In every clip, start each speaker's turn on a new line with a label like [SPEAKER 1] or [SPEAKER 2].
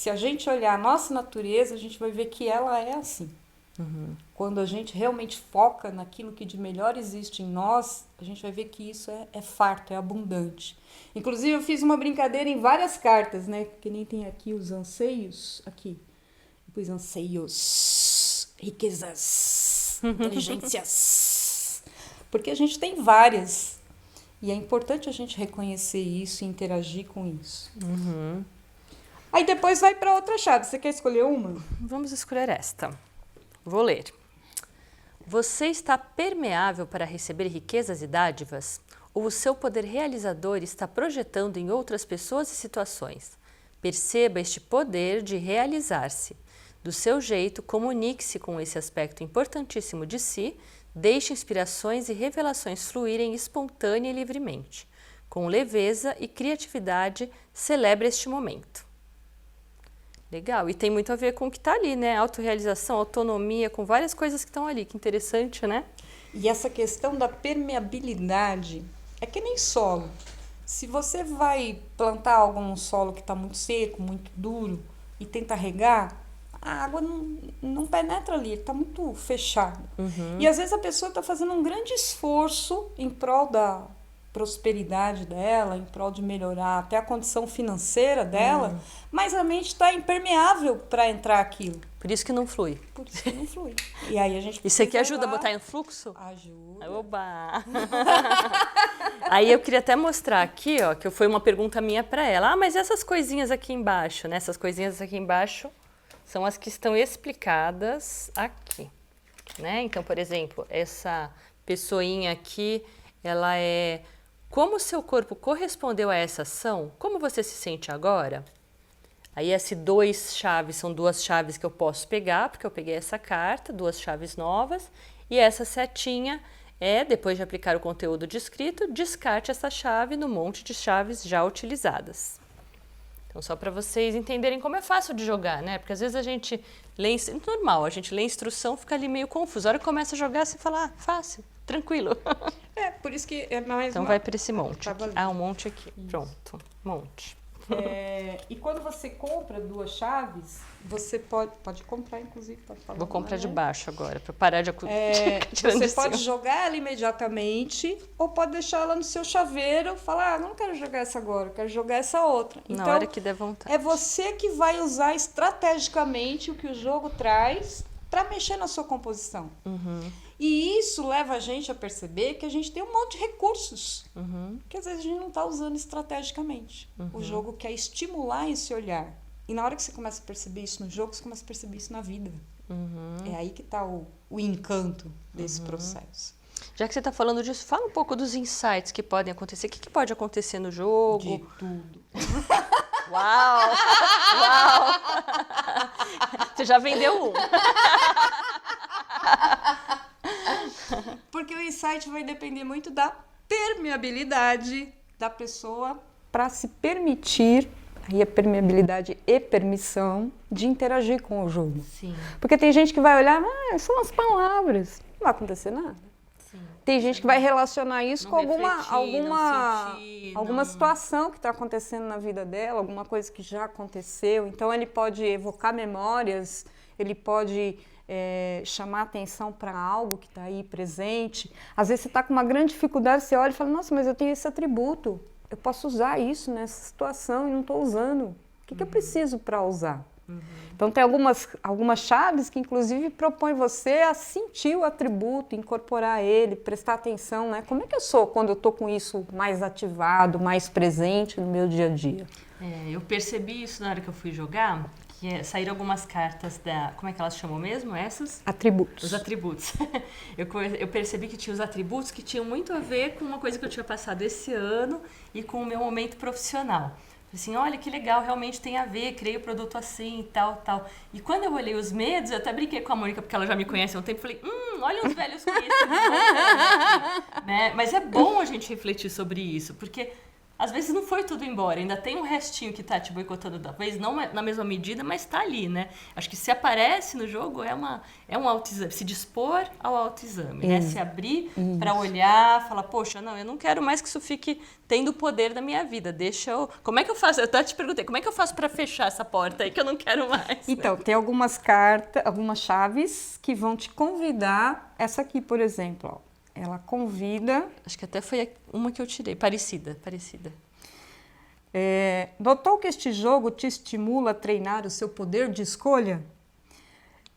[SPEAKER 1] se a gente olhar a nossa natureza, a gente vai ver que ela é assim. Quando a gente realmente foca naquilo que de melhor existe em nós, a gente vai ver que isso é farto, é abundante. Inclusive, eu fiz uma brincadeira em várias cartas, né? Que nem tem aqui os anseios. Aqui. Eu pus anseios, riquezas, inteligências. Porque a gente tem várias. E é importante a gente reconhecer isso e interagir com isso. Aí depois vai para outra chave. Você quer escolher uma?
[SPEAKER 2] Vamos escolher esta. Vou ler. Você está permeável para receber riquezas e dádivas? Ou o seu poder realizador está projetando em outras pessoas e situações? Perceba este poder de realizar-se. Do seu jeito, comunique-se com esse aspecto importantíssimo de si, deixe inspirações e revelações fluírem espontânea e livremente. Com leveza e criatividade, celebre este momento. Legal, e tem muito a ver com o que está ali, né? Autorrealização, autonomia, com várias coisas que estão ali, que interessante, né?
[SPEAKER 1] E essa questão da permeabilidade é que nem solo. Se você vai plantar algo num solo que está muito seco, muito duro, e tenta regar, a água não penetra ali, está muito fechado. E às vezes a pessoa está fazendo um grande esforço em prol da prosperidade dela, em prol de melhorar até a condição financeira dela, mas a mente está impermeável para entrar aquilo.
[SPEAKER 2] Por isso que não flui.
[SPEAKER 1] Por isso que não flui. E aí a gente
[SPEAKER 2] Isso aqui
[SPEAKER 1] precisa
[SPEAKER 2] ajuda a
[SPEAKER 1] lá-
[SPEAKER 2] botar em fluxo?
[SPEAKER 1] Ajuda.
[SPEAKER 2] Oba! Aí eu queria até mostrar aqui, ó, que foi uma pergunta minha para ela. Ah, mas essas coisinhas aqui embaixo, né? Essas coisinhas aqui embaixo são as que estão explicadas aqui, né? Então, por exemplo, essa pessoinha aqui, ela é como o seu corpo correspondeu a essa ação? Como você se sente agora? Aí esse 2 chaves são 2 chaves que eu posso pegar, porque eu peguei essa carta, 2 chaves novas, e essa setinha é, depois de aplicar o conteúdo descrito, descarte essa chave no monte de chaves já utilizadas. Então, só para vocês entenderem como é fácil de jogar, né? Porque às vezes a gente lê, normal, a gente lê a instrução, fica ali meio confuso. A hora que começa a jogar, você fala, ah, fácil, tranquilo.
[SPEAKER 1] É, por isso que é mais
[SPEAKER 2] Então
[SPEAKER 1] uma...
[SPEAKER 2] vai para esse monte.
[SPEAKER 1] Tava ali.
[SPEAKER 2] Ah, um monte aqui. Pronto, monte.
[SPEAKER 1] E quando você compra 2 chaves, você pode comprar, inclusive, pode falar.
[SPEAKER 2] Vou comprar
[SPEAKER 1] né?
[SPEAKER 2] de baixo agora, para parar de tirando
[SPEAKER 1] Você
[SPEAKER 2] de
[SPEAKER 1] pode
[SPEAKER 2] cima.
[SPEAKER 1] jogar ela imediatamente ou pode deixar ela no seu chaveiro, falar, não quero jogar essa agora, eu quero jogar essa outra.
[SPEAKER 2] Na
[SPEAKER 1] Então,
[SPEAKER 2] hora que der vontade.
[SPEAKER 1] é você que vai usar estrategicamente o que o jogo traz para mexer na sua composição. E isso leva a gente a perceber que a gente tem um monte de recursos que às vezes a gente não está usando estrategicamente. O jogo quer estimular esse olhar. E na hora que você começa a perceber isso no jogo, você começa a perceber isso na vida. É aí que está o encanto desse processo.
[SPEAKER 2] Já que você está falando disso, fala um pouco dos insights que podem acontecer. O que pode acontecer no jogo?
[SPEAKER 1] De tudo.
[SPEAKER 2] Uau! Uau! Você já vendeu um.
[SPEAKER 1] Porque o insight vai depender muito da permeabilidade da pessoa para se permitir, aí a permeabilidade e permissão de interagir com o jogo.
[SPEAKER 2] Sim.
[SPEAKER 1] Porque tem gente que vai olhar, são as palavras, não vai acontecer nada.
[SPEAKER 2] Sim.
[SPEAKER 1] Tem gente que vai relacionar isso
[SPEAKER 2] Não
[SPEAKER 1] com
[SPEAKER 2] refletir, não sentir,
[SPEAKER 1] alguma
[SPEAKER 2] não-
[SPEAKER 1] situação que está acontecendo na vida dela, alguma coisa que já aconteceu. Então ele pode evocar memórias, ele pode chamar atenção para algo que está aí presente. Às vezes você está com uma grande dificuldade, você olha e fala, nossa, mas eu tenho esse atributo, eu posso usar isso nessa situação e não estou usando. O que eu preciso para usar? Então tem algumas chaves que inclusive propõem você a sentir o atributo, incorporar ele, prestar atenção, né? Como é que eu sou quando eu estou com isso mais ativado, mais presente no meu dia a dia?
[SPEAKER 2] Eu percebi isso na hora que eu fui jogar, que saíram algumas cartas da... Como é que elas chamam mesmo, essas?
[SPEAKER 1] Atributos.
[SPEAKER 2] Os atributos. Eu percebi que tinha os atributos que tinham muito a ver com uma coisa que eu tinha passado esse ano e com o meu momento profissional. Assim, olha que legal, realmente tem a ver, criei o produto assim e tal, tal. E quando eu olhei os medos, eu até brinquei com a Mônica, porque ela já me conhece há um tempo, falei, olha os velhos conhecidos. Né? Mas é bom a gente refletir sobre isso, porque às vezes não foi tudo embora, ainda tem um restinho que tá te boicotando, talvez não na mesma medida, mas tá ali, né? Acho que se aparece no jogo é um autoexame, se dispor ao autoexame, né? Se abrir para olhar, falar, poxa, não, eu não quero mais que isso fique tendo o poder da minha vida, deixa eu... Como é que eu faço? Eu até te perguntei, como é que eu faço para fechar essa porta aí que eu não quero mais?
[SPEAKER 1] Então, tem algumas cartas, algumas chaves que vão te convidar. Essa aqui, por exemplo, ó, ela convida...
[SPEAKER 2] Acho que até foi uma que eu tirei, parecida.
[SPEAKER 1] Notou que este jogo te estimula a treinar o seu poder de escolha?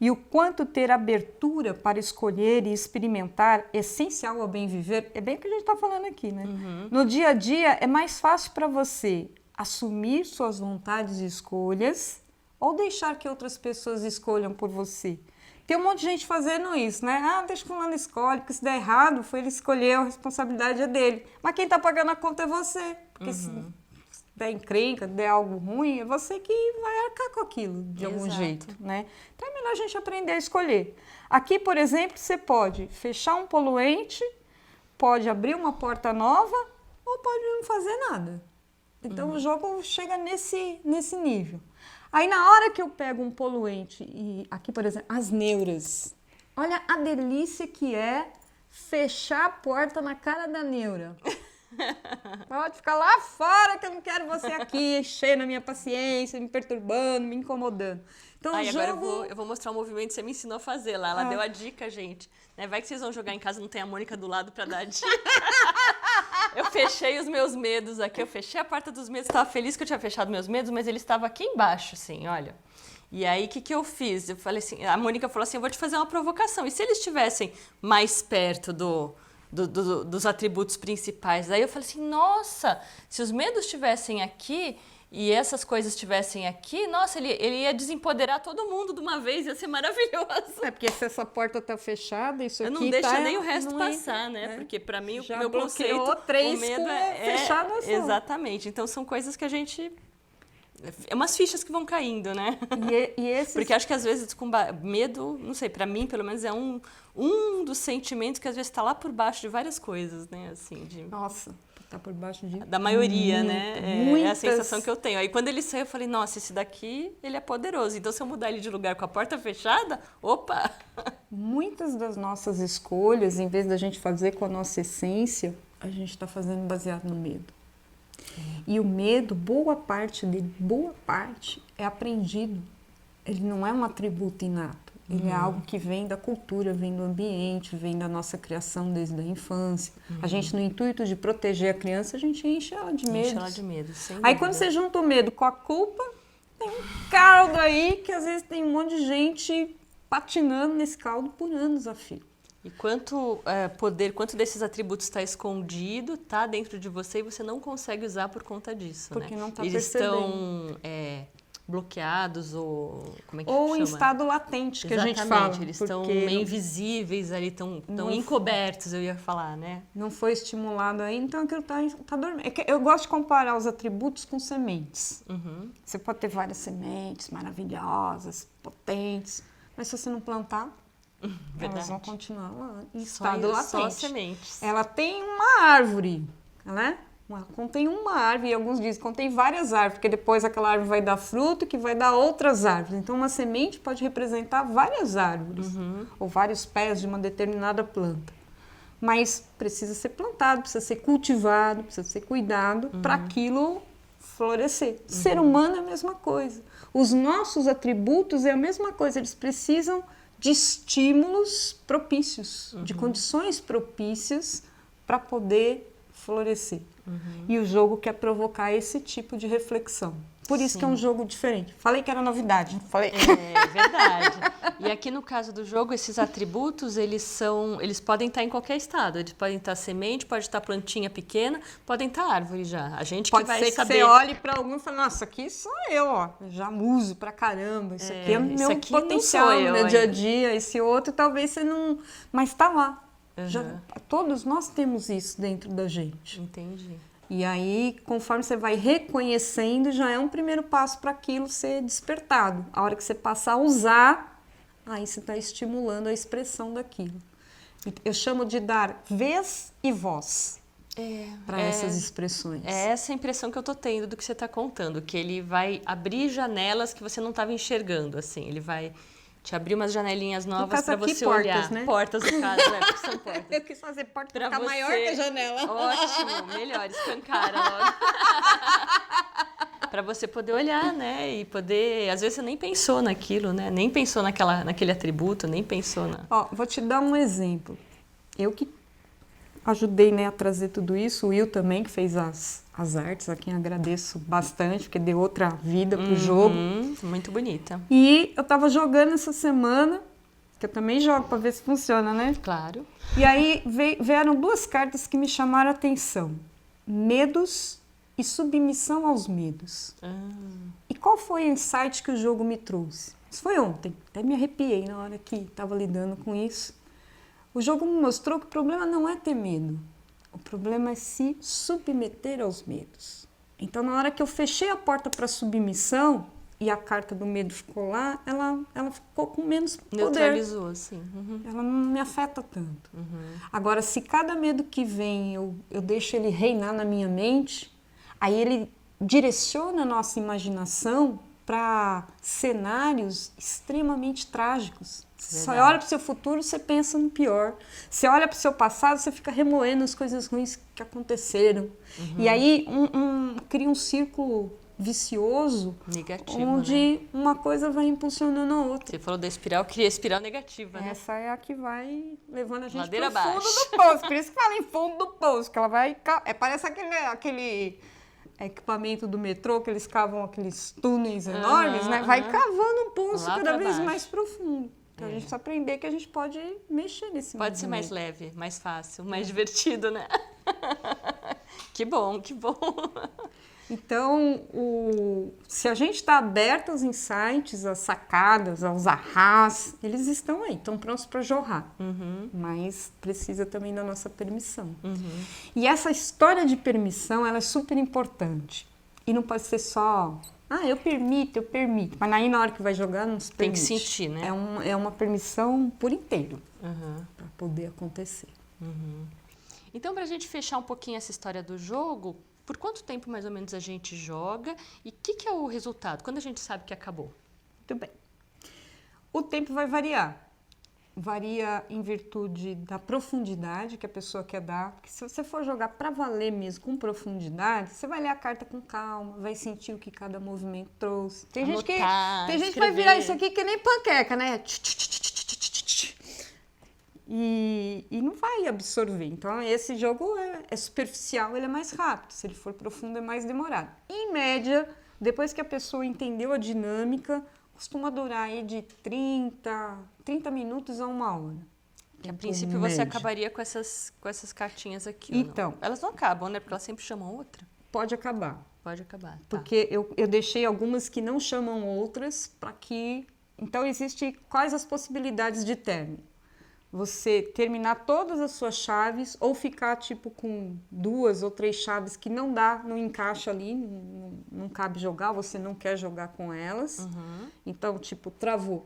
[SPEAKER 1] E o quanto ter abertura para escolher e experimentar é essencial ao bem viver? É bem o que a gente está falando aqui, né? No dia a dia é mais fácil para você assumir suas vontades e escolhas ou deixar que outras pessoas escolham por você. Tem um monte de gente fazendo isso, né? Ah, deixa que o fulano escolhe, porque se der errado, foi ele escolher, a responsabilidade é dele. Mas quem está pagando a conta é você. Porque se der encrenca, der algo ruim, é você que vai arcar com aquilo de algum jeito, né? Então é melhor a gente aprender a escolher. Aqui, por exemplo, você pode fechar um poluente, pode abrir uma porta nova ou pode não fazer nada. Então o jogo chega nesse nível. Aí na hora que eu pego um poluente, e aqui, por exemplo, as neuras. Olha a delícia que é fechar a porta na cara da neura. Pode ficar lá fora que eu não quero você aqui, enchendo a minha paciência, me perturbando, me incomodando. Então,
[SPEAKER 2] agora eu vou mostrar o movimento que você me ensinou a fazer lá. Ela deu a dica, gente. Né? Vai que vocês vão jogar em casa, não tem a Mônica do lado pra dar a dica. Eu fechei os meus medos aqui, eu fechei a porta dos medos. Estava feliz que eu tinha fechado meus medos, mas ele estava aqui embaixo, assim, olha. E aí, o que eu fiz? Eu falei assim, a Mônica falou assim, eu vou te fazer uma provocação. E se eles estivessem mais perto dos atributos principais? Aí eu falei assim, nossa, se os medos estivessem aqui e essas coisas estivessem aqui, nossa, ele ia desempoderar todo mundo de uma vez, ia ser maravilhoso.
[SPEAKER 1] É porque se essa porta tá fechada, isso aqui
[SPEAKER 2] não deixa nem o resto passar, né? Porque para mim o meu conceito, o medo é
[SPEAKER 1] fechado.
[SPEAKER 2] Exatamente. Então são coisas que a gente... É umas fichas que vão caindo, né?
[SPEAKER 1] E esses...
[SPEAKER 2] Porque acho que às vezes com medo, não sei, para mim pelo menos é um dos sentimentos que às vezes está lá por baixo de várias coisas, né? Assim,
[SPEAKER 1] Nossa, tá por baixo
[SPEAKER 2] da maioria, né? É a sensação que eu tenho. Aí quando ele saiu, eu falei, nossa, esse daqui, ele é poderoso. Então se eu mudar ele de lugar com a porta fechada, opa!
[SPEAKER 1] Muitas das nossas escolhas, em vez da gente fazer com a nossa essência, a gente está fazendo baseado no medo. E o medo, boa parte dele, é aprendido. Ele não é um atributo inato. Ele é algo que vem da cultura, vem do ambiente, vem da nossa criação desde a infância. A gente, no intuito de proteger a criança, a gente enche ela de medo.
[SPEAKER 2] Enche ela de medo, sem
[SPEAKER 1] Aí
[SPEAKER 2] dúvida.
[SPEAKER 1] quando você junta o medo com a culpa, tem um caldo aí que às vezes tem um monte de gente patinando nesse caldo por anos a fio.
[SPEAKER 2] E quanto quanto desses atributos está escondido, está dentro de você e você não consegue usar por conta disso,
[SPEAKER 1] porque
[SPEAKER 2] né?
[SPEAKER 1] não está
[SPEAKER 2] Eles
[SPEAKER 1] percebendo.
[SPEAKER 2] estão bloqueados ou como é que
[SPEAKER 1] ou
[SPEAKER 2] chama?
[SPEAKER 1] em estado latente, que
[SPEAKER 2] Exatamente,
[SPEAKER 1] a gente fala.
[SPEAKER 2] Eles estão meio invisíveis ali, estão encobertos, eu ia falar, né?
[SPEAKER 1] Não foi estimulado aí, então aquilo tá dormindo. Eu gosto de comparar os atributos com sementes. Você pode ter várias sementes maravilhosas, potentes, mas se você não plantar, elas vão continuar lá em estado latente.
[SPEAKER 2] Só sementes.
[SPEAKER 1] Ela tem uma árvore, né? Contém uma árvore, e alguns dizem que contém várias árvores, porque depois aquela árvore vai dar fruto, que vai dar outras árvores. Então, uma semente pode representar várias árvores, ou vários pés de uma determinada planta. Mas precisa ser plantado, precisa ser cultivado, precisa ser cuidado para aquilo florescer. Ser humano é a mesma coisa. Os nossos atributos é a mesma coisa, eles precisam de estímulos propícios, de condições propícias para poder florescer. E o jogo quer provocar esse tipo de reflexão. Por isso que é um jogo diferente. Falei que era novidade. Falei.
[SPEAKER 2] É verdade. E aqui no caso do jogo, esses atributos, eles podem estar em qualquer estado. Eles podem estar semente, pode estar plantinha pequena, podem estar árvore já. A gente
[SPEAKER 1] pode
[SPEAKER 2] que vai
[SPEAKER 1] ser
[SPEAKER 2] saber.
[SPEAKER 1] Que você olhe para algum e fale, nossa, aqui sou eu, ó. Já uso pra caramba. Isso aqui é meu potencial no meu dia a dia. Esse outro talvez você não... Mas tá lá. Todos nós temos isso dentro da gente.
[SPEAKER 2] Entendi.
[SPEAKER 1] E aí, conforme você vai reconhecendo, já é um primeiro passo para aquilo ser despertado. A hora que você passar a usar, aí você está estimulando a expressão daquilo. Eu chamo de dar vez e voz. para essas expressões.
[SPEAKER 2] É essa a impressão que eu tô tendo do que você está contando, que ele vai abrir janelas que você não estava enxergando, assim, ele vai te abrir umas janelinhas novas para você
[SPEAKER 1] portas,
[SPEAKER 2] olhar.
[SPEAKER 1] Né?
[SPEAKER 2] Portas, no caso, porque são portas.
[SPEAKER 1] Eu quis fazer porta para ficar
[SPEAKER 2] você...
[SPEAKER 1] maior que a janela.
[SPEAKER 2] Ótimo, melhor, escancara logo. Para você poder olhar, né? E poder... Às vezes você nem pensou naquilo, né? Nem pensou naquele atributo, nem pensou na...
[SPEAKER 1] Ó, vou te dar um exemplo. Eu que ajudei, né, a trazer tudo isso, o Will também, que fez as artes, a quem agradeço bastante, porque deu outra vida pro jogo.
[SPEAKER 2] Muito bonita.
[SPEAKER 1] E eu tava jogando essa semana, que eu também jogo para ver se funciona, né?
[SPEAKER 2] Claro.
[SPEAKER 1] E aí vieram 2 cartas que me chamaram a atenção. Medos e submissão aos medos. E qual foi o insight que o jogo me trouxe? Isso foi ontem, até me arrepiei na hora que estava lidando com isso. O jogo me mostrou que o problema não é ter medo, o problema é se submeter aos medos. Então, na hora que eu fechei a porta para submissão e a carta do medo ficou lá, ela ficou com menos poder.
[SPEAKER 2] Neutralizou, sim.
[SPEAKER 1] Ela não me afeta tanto. Agora, se cada medo que vem eu deixo ele reinar na minha mente, aí ele direciona a nossa imaginação para cenários extremamente trágicos. Você olha para o seu futuro, você pensa no pior. Você olha para o seu passado, você fica remoendo as coisas ruins que aconteceram. E aí cria um círculo vicioso,
[SPEAKER 2] negativo,
[SPEAKER 1] onde
[SPEAKER 2] né?
[SPEAKER 1] uma coisa vai impulsionando a outra.
[SPEAKER 2] Você falou da espiral, cria espiral negativa, né?
[SPEAKER 1] Essa é a que vai levando a gente
[SPEAKER 2] Ladeira
[SPEAKER 1] para o fundo
[SPEAKER 2] abaixo.
[SPEAKER 1] do poço. Por isso que fala em fundo do poço, que ela vai... Parece aquele equipamento do metrô, que eles cavam aqueles túneis enormes, né? Vai cavando um poço
[SPEAKER 2] Lá
[SPEAKER 1] cada
[SPEAKER 2] pra
[SPEAKER 1] vez
[SPEAKER 2] baixo.
[SPEAKER 1] mais profundo. Então a gente precisa aprender que a gente pode mexer nesse
[SPEAKER 2] Pode ser mais
[SPEAKER 1] movimento.
[SPEAKER 2] leve, mais fácil, mais divertido, né? Que bom, que bom.
[SPEAKER 1] Então, se a gente está aberto aos insights, às sacadas, aos ahás, eles estão aí, estão prontos para jorrar. Mas precisa também da nossa permissão. E essa história de permissão, ela é super importante. E não pode ser só, eu permito. Mas aí na hora que vai jogar, não se
[SPEAKER 2] Tem
[SPEAKER 1] permite.
[SPEAKER 2] que sentir, né?
[SPEAKER 1] É uma permissão por inteiro para poder acontecer.
[SPEAKER 2] Então, para a gente fechar um pouquinho essa história do jogo, por quanto tempo mais ou menos a gente joga e o que é o resultado? Quando a gente sabe que acabou?
[SPEAKER 1] Muito bem. O tempo vai variar. Varia em virtude da profundidade que a pessoa quer dar. Porque se você for jogar para valer mesmo, com profundidade, você vai ler a carta com calma, vai sentir o que cada movimento trouxe. Tem gente que vai virar isso aqui que nem panqueca, né? E não vai absorver. Então, esse jogo é superficial, ele é mais rápido. Se ele for profundo, é mais demorado. Em média, depois que a pessoa entendeu a dinâmica, costuma durar aí de 30 minutos a 1 hora.
[SPEAKER 2] Que a princípio você acabaria com essas cartinhas aqui.
[SPEAKER 1] Então.
[SPEAKER 2] Não? Elas não acabam, né? Porque elas sempre chamam outra.
[SPEAKER 1] Pode acabar.
[SPEAKER 2] Pode acabar.
[SPEAKER 1] Porque eu deixei algumas que não chamam outras para que... Então, existe quais as possibilidades de término? Você terminar todas as suas chaves ou ficar tipo com 2 ou 3 chaves que não encaixa ali, não cabe jogar, você não quer jogar com elas. Então, tipo, travou.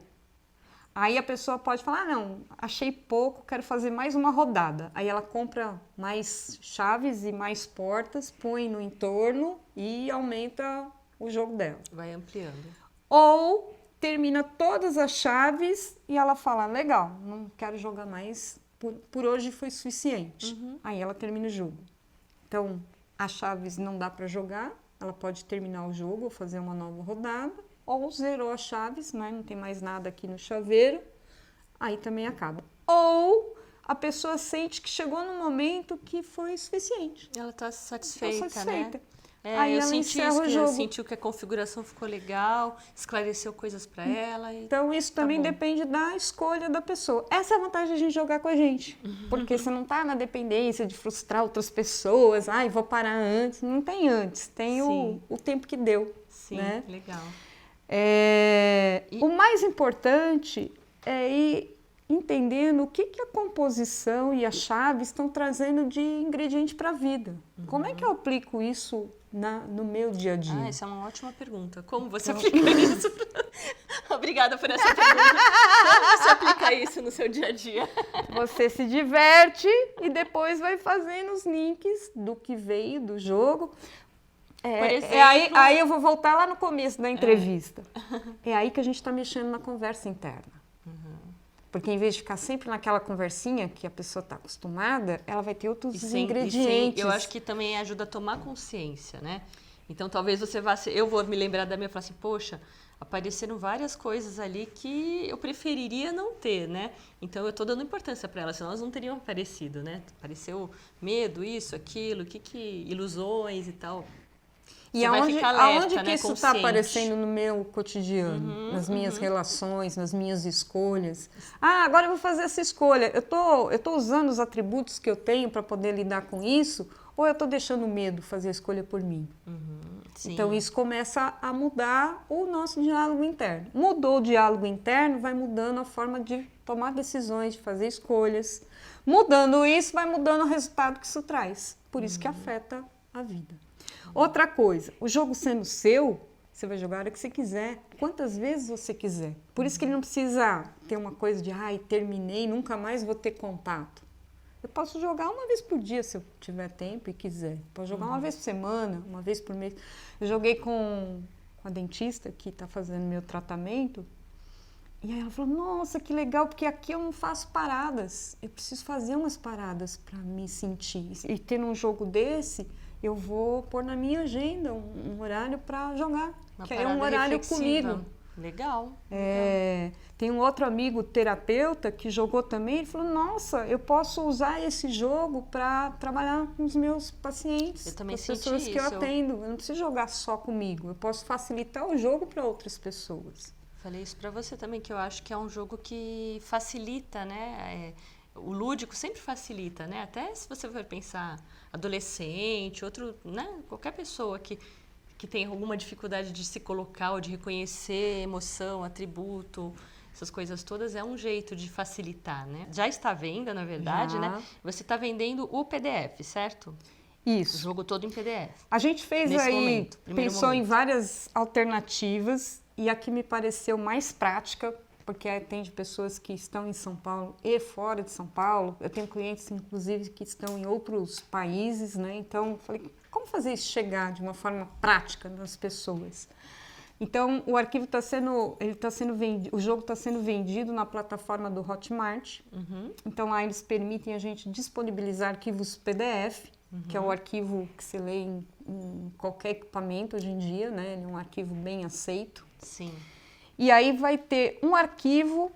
[SPEAKER 1] Aí a pessoa pode falar, não, achei pouco, quero fazer mais uma rodada. Aí ela compra mais chaves e mais portas, põe no entorno e aumenta o jogo dela.
[SPEAKER 2] Vai ampliando.
[SPEAKER 1] Ou termina todas as chaves e ela fala, legal, não quero jogar mais, por hoje foi suficiente. Aí ela termina o jogo. Então, as chaves não dá para jogar, ela pode terminar o jogo ou fazer uma nova rodada, ou zerou as chaves, né? Não tem mais nada aqui no chaveiro, aí também acaba. Ou a pessoa sente que chegou num momento que foi suficiente.
[SPEAKER 2] Ela está satisfeita, né?
[SPEAKER 1] Aí
[SPEAKER 2] eu
[SPEAKER 1] ela
[SPEAKER 2] senti
[SPEAKER 1] encerra
[SPEAKER 2] isso,
[SPEAKER 1] o jogo.
[SPEAKER 2] sentiu que a configuração ficou legal, esclareceu coisas para ela.
[SPEAKER 1] Então, isso também depende da escolha da pessoa. Essa é a vantagem de a gente jogar com a gente. Porque você não está na dependência de frustrar outras pessoas. Vou parar antes. Não tem antes. Tem o tempo que deu.
[SPEAKER 2] Sim,
[SPEAKER 1] né?
[SPEAKER 2] legal.
[SPEAKER 1] O mais importante é ir entendendo o que a composição e a chave estão trazendo de ingrediente para a vida. Como é que eu aplico isso no meu dia a dia?
[SPEAKER 2] Ah, essa é uma ótima pergunta. Como você aplica isso? Obrigada por essa pergunta. Como você aplica isso no seu dia a dia?
[SPEAKER 1] Você se diverte e depois vai fazendo os links do que veio do jogo.
[SPEAKER 2] Por exemplo...
[SPEAKER 1] aí eu vou voltar lá no começo da entrevista. É aí que a gente está mexendo na conversa interna. Porque em vez de ficar sempre naquela conversinha que a pessoa está acostumada, ela vai ter outros ingredientes.
[SPEAKER 2] Eu acho que também ajuda a tomar consciência, né? Então talvez você vá... Eu vou me lembrar da minha e falar assim, poxa, apareceram várias coisas ali que eu preferiria não ter, né? Então eu estou dando importância para elas, senão elas não teriam aparecido, né? Apareceu medo, isso, aquilo, ilusões e tal.
[SPEAKER 1] E aonde que isso está aparecendo no meu cotidiano, nas minhas relações, nas minhas escolhas? Ah, agora eu vou fazer essa escolha. Eu tô usando os atributos que eu tenho para poder lidar com isso, ou eu estou deixando o medo fazer a escolha por mim? Então isso começa a mudar o nosso diálogo interno. Mudou o diálogo interno, vai mudando a forma de tomar decisões, de fazer escolhas. Mudando isso, vai mudando o resultado que isso traz. Por isso que afeta a vida. Outra coisa, o jogo sendo seu, você vai jogar a hora que você quiser, quantas vezes você quiser. Por isso que ele não precisa ter uma coisa de, terminei, nunca mais vou ter contato. Eu posso jogar uma vez por dia, se eu tiver tempo e quiser. Posso jogar uma vez por semana, uma vez por mês. Eu joguei com a dentista que está fazendo meu tratamento, e aí ela falou, nossa, que legal, porque aqui eu não faço paradas. Eu preciso fazer umas paradas para me sentir. E ter um jogo desse... eu vou pôr na minha agenda um horário para jogar, que é um horário comigo.
[SPEAKER 2] Legal.
[SPEAKER 1] Tem um outro amigo terapeuta que jogou também, ele falou, nossa, eu posso usar esse jogo para trabalhar com os meus pacientes,
[SPEAKER 2] eu também
[SPEAKER 1] com as pessoas
[SPEAKER 2] senti
[SPEAKER 1] que eu
[SPEAKER 2] isso.
[SPEAKER 1] atendo. Eu não preciso jogar só comigo, eu posso facilitar o jogo para outras pessoas.
[SPEAKER 2] Falei isso para você também, que eu acho que é um jogo que facilita, né? O lúdico sempre facilita, né? Até se você for pensar adolescente, né? Qualquer pessoa que tem alguma dificuldade de se colocar ou de reconhecer emoção, atributo, essas coisas todas, é um jeito de facilitar, né? Já está vendo, na verdade, né? Você está vendendo o PDF, certo?
[SPEAKER 1] Isso.
[SPEAKER 2] O jogo todo em PDF.
[SPEAKER 1] A gente fez pensou em várias alternativas e a que me pareceu mais prática, porque atende pessoas que estão em São Paulo e fora de São Paulo. Eu tenho clientes, inclusive, que estão em outros países, né? Então, eu falei, como fazer isso chegar de uma forma prática nas pessoas? Então, o arquivo está sendo vendido, o jogo está sendo vendido na plataforma do Hotmart. Então, lá eles permitem a gente disponibilizar arquivos PDF, que é o arquivo que se lê em qualquer equipamento hoje em dia, né? Ele é um arquivo bem aceito.
[SPEAKER 2] Sim.
[SPEAKER 1] E aí vai ter um arquivo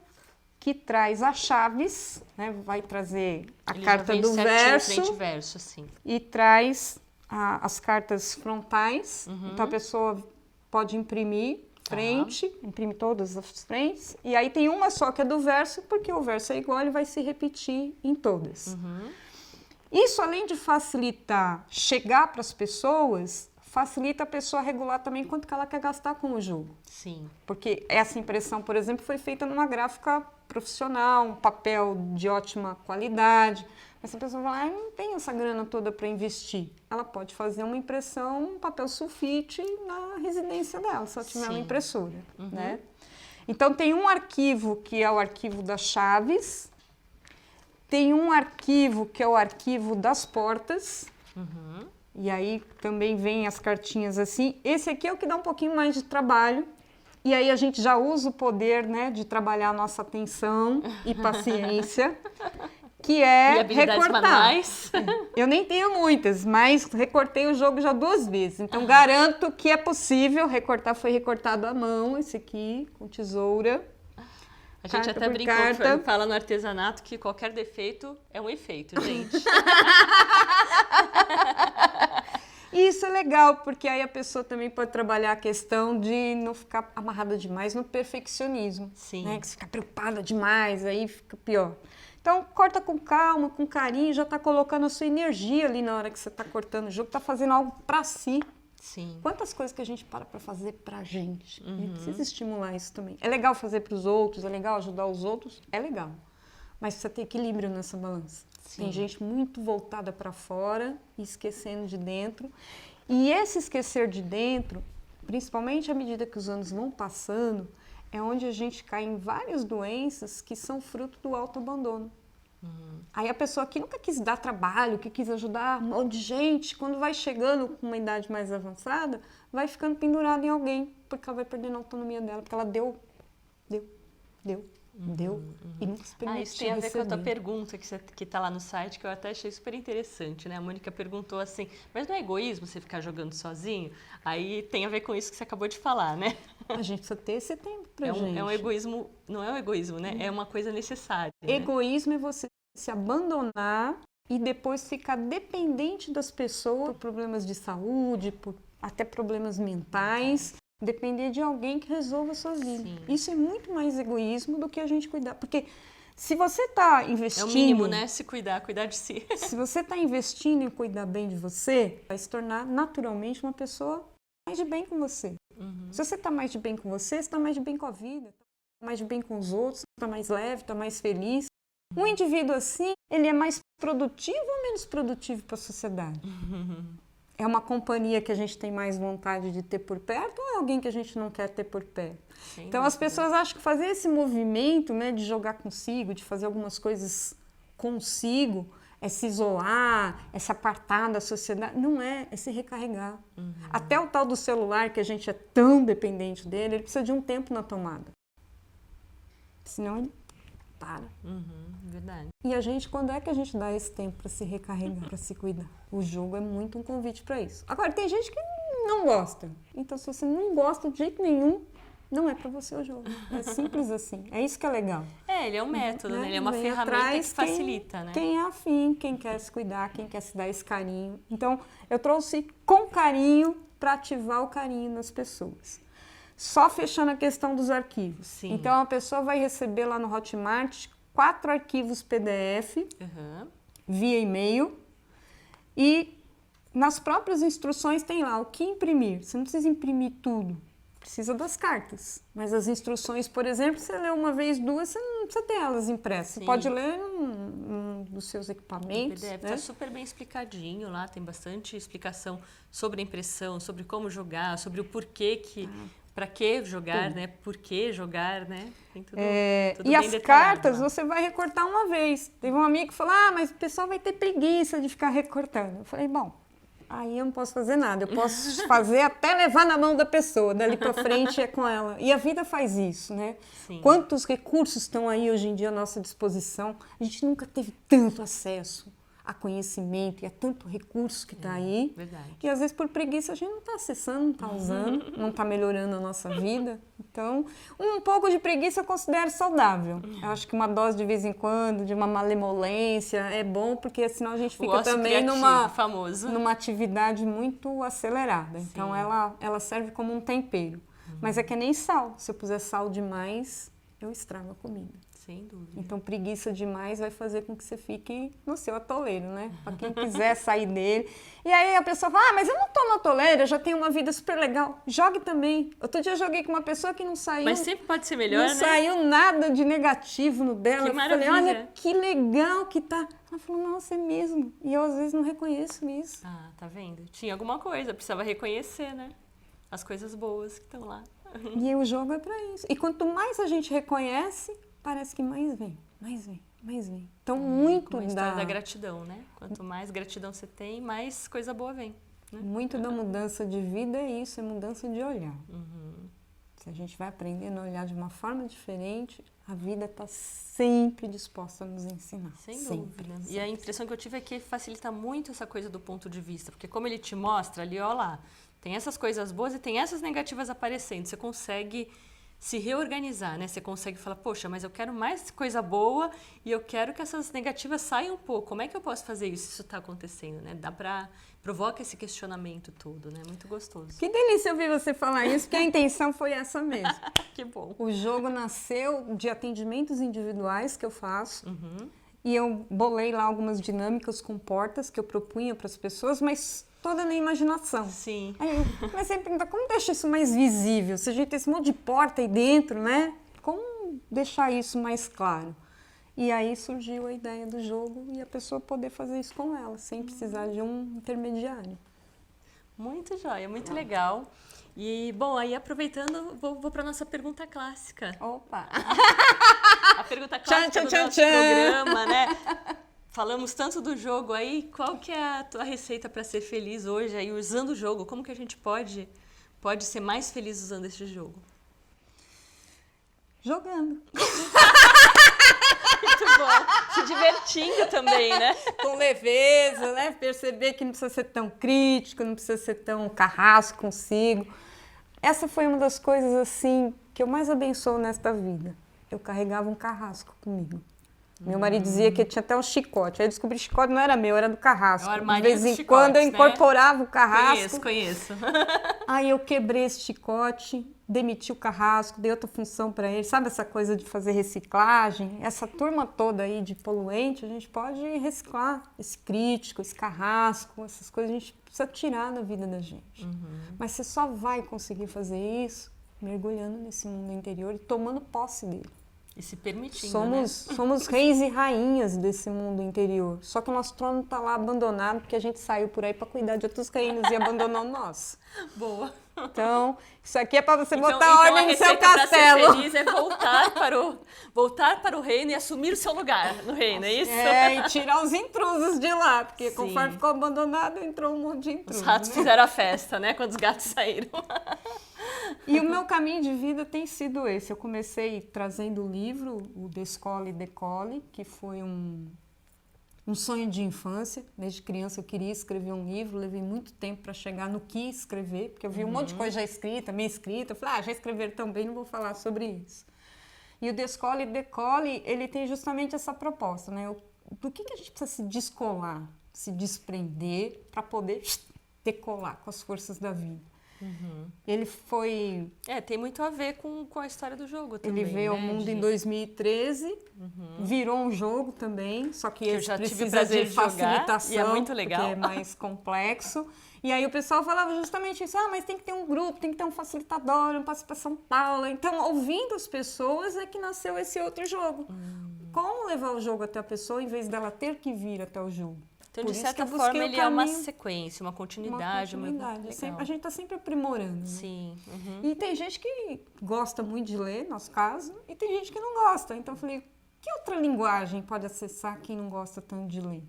[SPEAKER 1] que traz as chaves, né? Vai trazer a carta do verso,
[SPEAKER 2] frente e verso, assim.
[SPEAKER 1] E traz as cartas frontais. Então a pessoa pode imprimir frente, imprime todas as frentes, e aí tem uma só que é do verso, porque o verso é igual, ele vai se repetir em todas. Isso, além de facilitar chegar para as pessoas, facilita a pessoa regular também quanto que ela quer gastar com o jogo.
[SPEAKER 2] Sim.
[SPEAKER 1] Porque essa impressão, por exemplo, foi feita numa gráfica profissional, um papel de ótima qualidade. Mas a pessoa fala, não tem essa grana toda para investir. Ela pode fazer uma impressão, um papel sulfite na residência dela, se ela tiver uma impressora. Né? Então, tem um arquivo que é o arquivo das chaves, tem um arquivo que é o arquivo das portas, e aí também vem as cartinhas assim. Esse aqui é o que dá um pouquinho mais de trabalho, e aí a gente já usa o poder, né, de trabalhar a nossa atenção e paciência, que é recortar.
[SPEAKER 2] Manuais.
[SPEAKER 1] Eu nem tenho muitas, mas recortei o jogo já 2 vezes, então garanto que é possível recortar. Foi recortado à mão, esse aqui, com tesoura.
[SPEAKER 2] A gente até brincou, fala no artesanato que qualquer defeito é um efeito, gente.
[SPEAKER 1] Isso é legal, porque aí a pessoa também pode trabalhar a questão de não ficar amarrada demais no perfeccionismo.
[SPEAKER 2] Sim.
[SPEAKER 1] Né? Que você fica preocupada demais, aí fica pior. Então, corta com calma, com carinho, já está colocando a sua energia ali na hora que você está cortando o jogo, está fazendo algo para si.
[SPEAKER 2] Sim.
[SPEAKER 1] Quantas coisas que a gente para fazer pra gente? A gente precisa estimular isso também. É legal fazer para os outros, é legal ajudar os outros, é legal. Mas precisa ter equilíbrio nessa balança. Sim. Tem gente muito voltada para fora e esquecendo de dentro. E esse esquecer de dentro, principalmente à medida que os anos vão passando, é onde a gente cai em várias doenças que são fruto do autoabandono. Aí a pessoa que nunca quis dar trabalho, que quis ajudar um monte de gente, quando vai chegando com uma idade mais avançada, vai ficando pendurada em alguém, porque ela vai perdendo a autonomia dela, porque ela deu, e nunca se permitiu
[SPEAKER 2] isso tem a ver com a tua
[SPEAKER 1] receber.
[SPEAKER 2] pergunta que tá lá no site, que eu até achei super interessante, né? A Mônica perguntou assim, mas não é egoísmo você ficar jogando sozinho? Aí tem a ver com isso que você acabou de falar, né?
[SPEAKER 1] A gente precisa ter esse tempo pra gente.
[SPEAKER 2] É um egoísmo, não é um egoísmo, né? É uma coisa necessária. Né?
[SPEAKER 1] Egoísmo é você se abandonar e depois ficar dependente das pessoas por problemas de saúde, por até problemas mentais, depender de alguém que resolva a sua vida.
[SPEAKER 2] Sim.
[SPEAKER 1] Isso é muito mais egoísmo do que a gente cuidar, porque se você está investindo...
[SPEAKER 2] É o mínimo, né? Se cuidar de si.
[SPEAKER 1] Se você está investindo em cuidar bem de você, vai se tornar naturalmente uma pessoa mais de bem com você. Se você está mais de bem com você está mais de bem com a vida, está mais de bem com os outros, está mais leve, está mais feliz. Um indivíduo assim, ele é mais produtivo ou menos produtivo para a sociedade? É uma companhia que a gente tem mais vontade de ter por perto ou é alguém que a gente não quer ter por perto?
[SPEAKER 2] Sem
[SPEAKER 1] Então as
[SPEAKER 2] dúvida.
[SPEAKER 1] pessoas acham que fazer esse movimento, né, de jogar consigo, de fazer algumas coisas consigo, é se isolar, é se apartar da sociedade. Não é, é se recarregar. Até o tal do celular, que a gente é tão dependente dele, ele precisa de um tempo na tomada. Senão ele para.
[SPEAKER 2] Verdade.
[SPEAKER 1] E a gente, quando é que a gente dá esse tempo para se recarregar, para se cuidar? O jogo é muito um convite para isso. Agora, tem gente que não gosta. Então, se você não gosta de jeito nenhum, não é para você o jogo. É simples assim. É isso que é legal.
[SPEAKER 2] Ele é um método, né? Ele é uma
[SPEAKER 1] Vem
[SPEAKER 2] ferramenta
[SPEAKER 1] atrás
[SPEAKER 2] que facilita, né?
[SPEAKER 1] Quem é afim, quem quer se cuidar, quem quer se dar esse carinho. Então, eu trouxe com carinho para ativar o carinho nas pessoas. Só fechando a questão dos arquivos.
[SPEAKER 2] Sim.
[SPEAKER 1] Então, a pessoa vai receber lá no Hotmart 4 arquivos PDF via e-mail e nas próprias instruções tem lá o que imprimir. Você não precisa imprimir tudo, precisa das cartas. Mas as instruções, por exemplo, você lê uma vez, duas, você não precisa ter elas impressas. Você pode ler um dos seus equipamentos.
[SPEAKER 2] O PDF está super bem explicadinho lá, tem bastante explicação sobre a impressão, sobre como jogar, sobre o porquê que... Para que jogar, né? Por que jogar, né? Tem tudo, tudo
[SPEAKER 1] e
[SPEAKER 2] bem
[SPEAKER 1] as
[SPEAKER 2] detalhado
[SPEAKER 1] cartas
[SPEAKER 2] lá.
[SPEAKER 1] você vai recortar uma vez. Teve um amigo que falou, mas o pessoal vai ter preguiça de ficar recortando. Eu falei, bom, aí eu não posso fazer nada. Eu posso fazer até levar na mão da pessoa. Dali para frente é com ela. E a vida faz isso, né?
[SPEAKER 2] Sim.
[SPEAKER 1] Quantos recursos estão aí hoje em dia à nossa disposição? A gente nunca teve tanto acesso a conhecimento e a tanto recurso que está aí.
[SPEAKER 2] Verdade.
[SPEAKER 1] E às vezes por preguiça a gente não está acessando, não está usando, não está melhorando a nossa vida. Então, um pouco de preguiça eu considero saudável. Eu acho que uma dose de vez em quando, de uma malemolência, é bom, porque senão a gente fica também numa atividade muito acelerada.
[SPEAKER 2] Sim.
[SPEAKER 1] Então, ela serve como um tempero. Mas é que nem sal. Se eu puser sal demais, eu estrago a comida.
[SPEAKER 2] Sem dúvida.
[SPEAKER 1] Então, preguiça demais vai fazer com que você fique no seu atoleiro, né? Para quem quiser sair dele. E aí a pessoa fala, mas eu não tô no atoleiro, eu já tenho uma vida super legal. Jogue também. Outro dia eu joguei com uma pessoa que não saiu...
[SPEAKER 2] Mas sempre pode ser melhor,
[SPEAKER 1] não
[SPEAKER 2] né?
[SPEAKER 1] Não saiu nada de negativo no dela.
[SPEAKER 2] Que maravilha.
[SPEAKER 1] Eu falei, olha que legal que tá. Ela falou, nossa, é mesmo. E eu às vezes não reconheço isso.
[SPEAKER 2] Ah, tá vendo? Tinha alguma coisa, precisava reconhecer, né? As coisas boas que estão lá.
[SPEAKER 1] E o jogo é para isso. E quanto mais a gente reconhece, parece que mais vem. Então, muito
[SPEAKER 2] Como a história da gratidão, né? Quanto mais gratidão você tem, mais coisa boa vem. Né?
[SPEAKER 1] Muito da mudança de vida é isso, é mudança de olhar. Se a gente vai aprendendo a olhar de uma forma diferente, a vida está sempre disposta a nos ensinar.
[SPEAKER 2] Sem dúvida. E a impressão que eu tive é que facilita muito essa coisa do ponto de vista, porque como ele te mostra ali, ó lá, tem essas coisas boas e tem essas negativas aparecendo, você consegue se reorganizar, né? Você consegue falar, poxa, mas eu quero mais coisa boa e eu quero que essas negativas saiam um pouco. Como é que eu posso fazer isso? Isso está acontecendo, né? Provoca esse questionamento todo, né? Muito gostoso.
[SPEAKER 1] Que delícia ouvir você falar isso, porque a intenção foi essa mesmo.
[SPEAKER 2] Que bom.
[SPEAKER 1] O jogo nasceu de atendimentos individuais que eu faço. E eu bolei lá algumas dinâmicas com portas que eu propunha para as pessoas, mas toda na imaginação.
[SPEAKER 2] Sim.
[SPEAKER 1] Aí eu comecei a perguntar, como deixar isso mais visível? Se a gente tem esse monte de porta aí dentro, né? Como deixar isso mais claro? E aí surgiu a ideia do jogo e a pessoa poder fazer isso com ela, sem precisar de um intermediário.
[SPEAKER 2] Muito joia, muito legal. E, bom, aí aproveitando, vou para nossa pergunta clássica.
[SPEAKER 1] Opa!
[SPEAKER 2] A pergunta clássica do nosso programa, né? Falamos tanto do jogo aí, qual que é a tua receita para ser feliz hoje aí, usando o jogo? Como que a gente pode ser mais feliz usando esse jogo?
[SPEAKER 1] Jogando.
[SPEAKER 2] Muito bom. Se divertindo também, né?
[SPEAKER 1] Com leveza, né? Perceber que não precisa ser tão crítico, não precisa ser tão carrasco consigo. Essa foi uma das coisas, assim, que eu mais abençoo nesta vida. Eu carregava um carrasco comigo. Meu marido dizia que tinha até um chicote. Aí eu descobri que o chicote não era meu, era do carrasco.
[SPEAKER 2] É o armário
[SPEAKER 1] de vez
[SPEAKER 2] dos
[SPEAKER 1] em quando eu
[SPEAKER 2] chicotes,
[SPEAKER 1] incorporava o carrasco.
[SPEAKER 2] Conheço.
[SPEAKER 1] Aí eu quebrei esse chicote, demiti o carrasco, dei outra função para ele. Sabe essa coisa de fazer reciclagem? Essa turma toda aí de poluente, a gente pode reciclar esse crítico, esse carrasco, essas coisas a gente precisa tirar da vida da gente. Mas você só vai conseguir fazer isso mergulhando nesse mundo interior e tomando posse dele.
[SPEAKER 2] E se permitindo,
[SPEAKER 1] Somos reis e rainhas desse mundo interior. Só que o nosso trono está lá abandonado porque a gente saiu por aí para cuidar de outros reinos e abandonou o nosso.
[SPEAKER 2] Boa.
[SPEAKER 1] Então, isso aqui é para você botar ordem no seu castelo.
[SPEAKER 2] Para ser feliz é voltar para o reino e assumir o seu lugar no reino, é isso?
[SPEAKER 1] É, e tirar os intrusos de lá, porque
[SPEAKER 2] Sim.
[SPEAKER 1] conforme ficou abandonado, entrou um monte de intrusos.
[SPEAKER 2] Os ratos fizeram a festa, né? Quando os gatos saíram.
[SPEAKER 1] E o meu caminho de vida tem sido esse. Eu comecei trazendo o livro, o Descole e Decole, que foi um sonho de infância. Desde criança eu queria escrever um livro, levei muito tempo para chegar no que escrever, porque eu vi um monte de coisa já escrita, meio escrita. Eu falei, já escreveram tão bem, não vou falar sobre isso. E o Descole e Decole, ele tem justamente essa proposta, né? Do que a gente precisa se descolar, se desprender para poder decolar com as forças da vida. Ele foi...
[SPEAKER 2] tem muito a ver com a história do jogo também.
[SPEAKER 1] Ele veio ao mundo em 2013, virou um jogo também, só que esse precisa de facilitação,
[SPEAKER 2] e é muito legal.
[SPEAKER 1] Porque é mais complexo. E aí o pessoal falava justamente isso, mas tem que ter um grupo, tem que ter um facilitador, um passo para São Paulo. Então, ouvindo as pessoas é que nasceu esse outro jogo. Como levar o jogo até a pessoa em vez dela ter que vir até o jogo?
[SPEAKER 2] Então, de certa forma, ele é uma sequência, uma continuidade.
[SPEAKER 1] A gente está sempre aprimorando. Né?
[SPEAKER 2] Sim.
[SPEAKER 1] E tem gente que gosta muito de ler, no nosso caso, e tem gente que não gosta. Então eu falei, que outra linguagem pode acessar quem não gosta tanto de ler?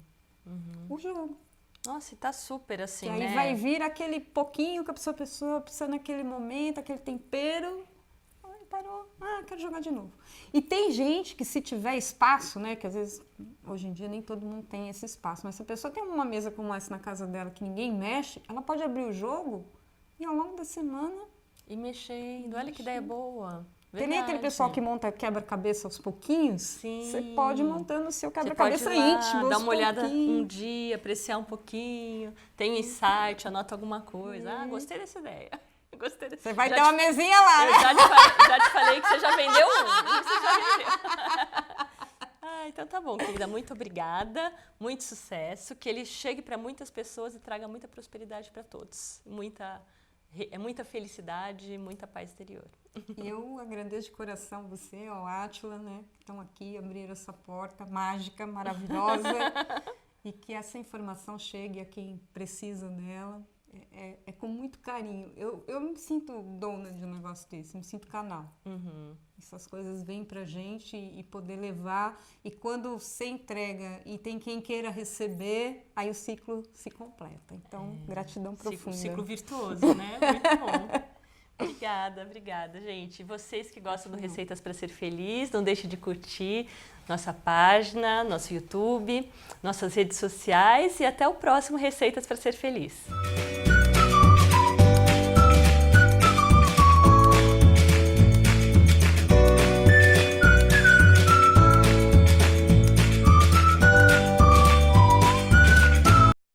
[SPEAKER 1] O jogo.
[SPEAKER 2] Nossa, e tá super assim,
[SPEAKER 1] e aí vai vir aquele pouquinho que a pessoa precisa naquele momento, aquele tempero... Parou, quero jogar de novo. E tem gente que se tiver espaço, né, que às vezes, hoje em dia nem todo mundo tem esse espaço, mas se a pessoa tem uma mesa como essa na casa dela que ninguém mexe, ela pode abrir o jogo e ao longo da semana...
[SPEAKER 2] Ir mexendo, olha que ideia boa.
[SPEAKER 1] Tem nem aquele pessoal que monta quebra-cabeça aos pouquinhos?
[SPEAKER 2] Sim.
[SPEAKER 1] Você pode ir montando o seu quebra-cabeça íntimo.
[SPEAKER 2] Dar uma olhada um dia, apreciar um pouquinho, tem um insight, anota alguma coisa. Gostei dessa ideia.
[SPEAKER 1] Você vai ter uma mesinha lá, né?
[SPEAKER 2] Eu já te falei que você já vendeu Você já vendeu. Então tá bom, querida. Muito obrigada. Muito sucesso. Que ele chegue para muitas pessoas e traga muita prosperidade para todos. Muita felicidade, muita paz exterior.
[SPEAKER 1] Eu agradeço de coração você, ao Átila, né? Que estão aqui, abriram essa porta mágica, maravilhosa. E que essa informação chegue a quem precisa dela. É com muito carinho. Eu me sinto dona de um negócio desse, me sinto canal. Essas coisas vêm pra gente e poder levar. E quando você entrega e tem quem queira receber, aí o ciclo se completa. Então, gratidão profunda.
[SPEAKER 2] Ciclo virtuoso, né? Muito bom. Obrigada, gente. E vocês que gostam do Receitas para Ser Feliz, não deixem de curtir nossa página, nosso YouTube, nossas redes sociais e até o próximo Receitas para Ser Feliz.